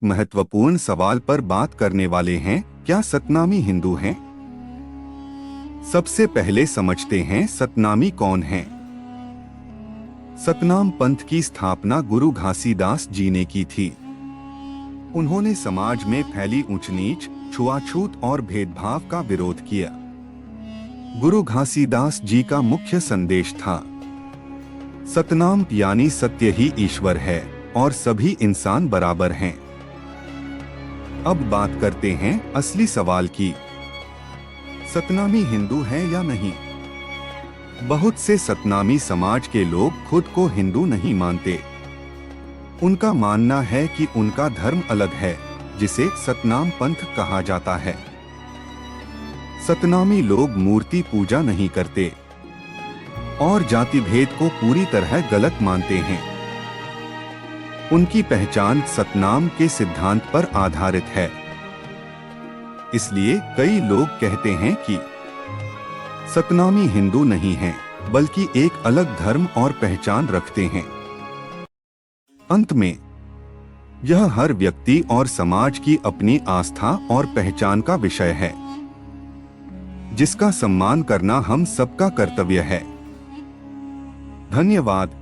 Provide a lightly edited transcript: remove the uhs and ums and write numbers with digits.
महत्वपूर्ण सवाल पर बात करने वाले हैं। क्या सतनामी हिंदू हैं? सबसे पहले समझते हैं सतनामी कौन हैं। सतनाम पंथ की स्थापना गुरु घासीदास जी ने की थी। उन्होंने समाज में फैली ऊंच नीच, छुआछूत और भेदभाव का विरोध किया। गुरु घासीदास जी का मुख्य संदेश था सतनाम यानी सत्य ही ईश्वर है और सभी इंसान बराबर हैं। अब बात करते हैं असली सवाल की, सतनामी हिंदू है या नहीं। बहुत से सतनामी समाज के लोग खुद को हिंदू नहीं मानते। उनका मानना है कि उनका धर्म अलग है, जिसे सतनाम पंथ कहा जाता है। सतनामी लोग मूर्ति पूजा नहीं करते और जाति भेद को पूरी तरह गलत मानते हैं। उनकी पहचान सतनाम के सिद्धांत पर आधारित है। इसलिए कई लोग कहते हैं कि सतनामी हिंदू नहीं हैं, बल्कि एक अलग धर्म और पहचान रखते हैं। अंत में यह हर व्यक्ति और समाज की अपनी आस्था और पहचान का विषय है, जिसका सम्मान करना हम सबका कर्तव्य है। धन्यवाद।